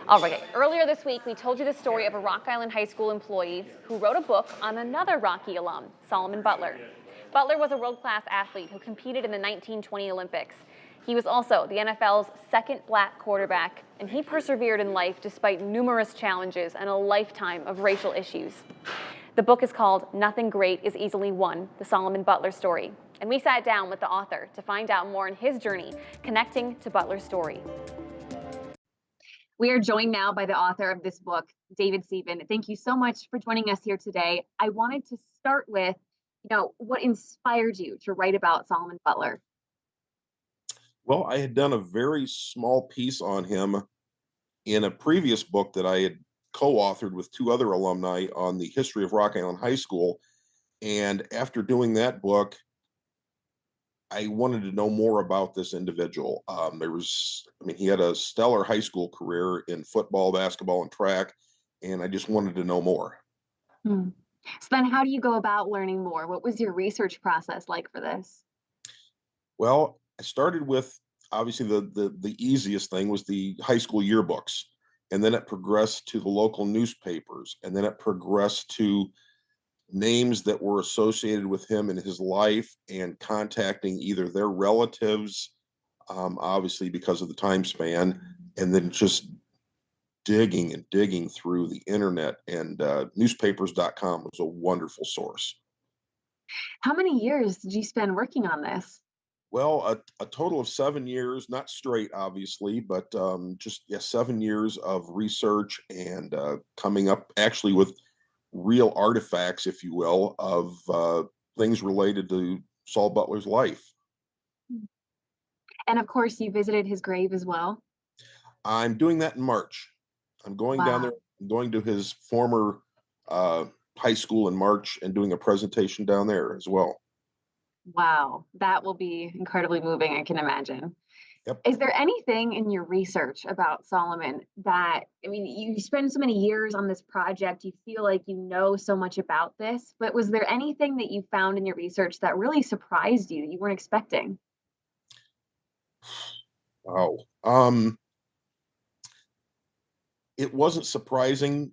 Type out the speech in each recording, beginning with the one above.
All right, earlier this week, we told you the story of a Rock Island High School employee who wrote a book on another Rocky alum, Solomon Butler. Butler was a world-class athlete who competed in the 1920 Olympics. He was also the NFL's second black quarterback, and he persevered in life despite numerous challenges and a lifetime of racial issues. The book is called Nothing Great is Easily Won, the Solomon Butler story. And we sat down with the author to find out more on his journey connecting to Butler's story. We are joined now by the author of this book, David Sebben. Thank you so much for joining us here today. I wanted to start with, what inspired you to write about Solomon Butler? Well, I had done a very small piece on him in a previous book that I had co-authored with two other alumni on the history of Rock Island High School. And after doing that book, I wanted to know more about this individual. He had a stellar high school career in football, basketball, and track, and I just wanted to know more. Hmm. So then how do you go about learning more? What was your research process like for this? Well, I started with obviously the easiest thing was the high school yearbooks, and then it progressed to the local newspapers, and then it progressed to names that were associated with him in his life and contacting either their relatives, obviously because of the time span, and then just digging and digging through the internet. And newspapers.com was a wonderful source. How many years did you spend working on this? Well, a total of 7 years, not straight, obviously, but just, yeah, 7 years of research and coming up actually with real artifacts, if you will, of things related to Saul Butler's life. Mm. And of course, you visited his grave as well. I'm doing that in March. I'm going down there, Wow. going to his former uh, high school in March and doing a presentation down there as well. Wow. That will be incredibly moving, I can imagine. Yep. Is there anything in your research about Solomon that, you spend so many years on this project, you feel like you know so much about this, but was there anything that you found in your research that really surprised you that you weren't expecting? Wow. It wasn't surprising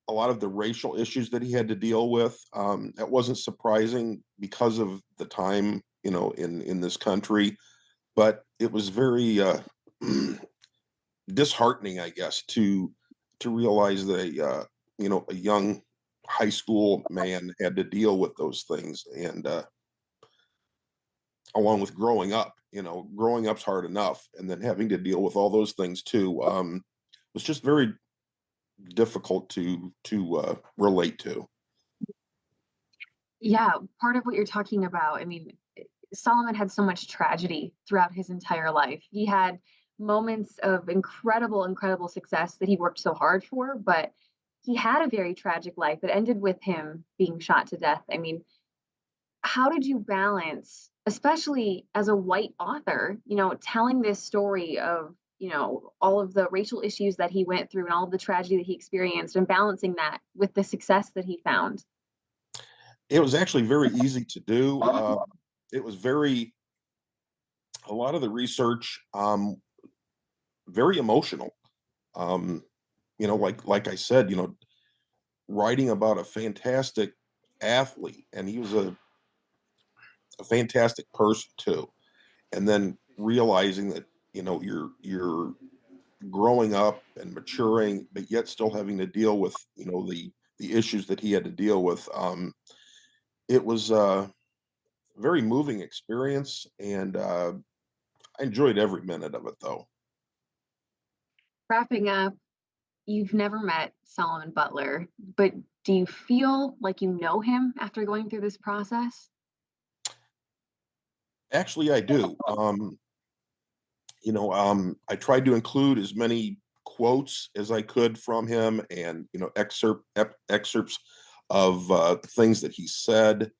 a lot of the racial issues that he had to deal with. That wasn't surprising because of the time, in this country, but it was very disheartening, I guess, to realize that a young high school man had to deal with those things, and along with growing up, growing up's hard enough, and then having to deal with all those things too, was just very difficult to relate to. Yeah, part of what you're talking about, Solomon had so much tragedy throughout his entire life. He had moments of incredible, incredible success that he worked so hard for, but he had a very tragic life that ended with him being shot to death. How did you balance, especially as a white author, telling this story of, all of the racial issues that he went through and all of the tragedy that he experienced and balancing that with the success that he found? It was actually very easy to do. It was a lot of the research, very emotional. Um, like I said, writing about a fantastic athlete, and he was a fantastic person too. And then realizing that you're growing up and maturing, but yet still having to deal with the issues that he had to deal with. It was a very moving experience, and I enjoyed every minute of it, though. Wrapping up, you've never met Solomon Butler, but do you feel like you know him after going through this process? Actually, I do. I tried to include as many quotes as I could from him, and excerpts of things that he said.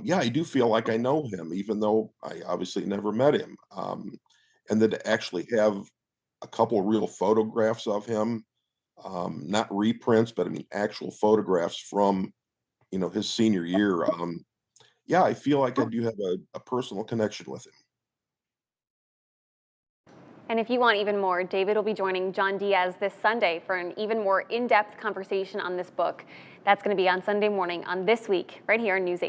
Yeah, I do feel like I know him, even though I obviously never met him. And then to actually have a couple real photographs of him, not reprints, but I mean actual photographs from his senior year. Yeah, I feel like I do have a personal connection with him. And if you want even more, David will be joining Jon Diaz this Sunday for an even more in-depth conversation on this book. That's going to be on Sunday morning on This Week, right here on News 8.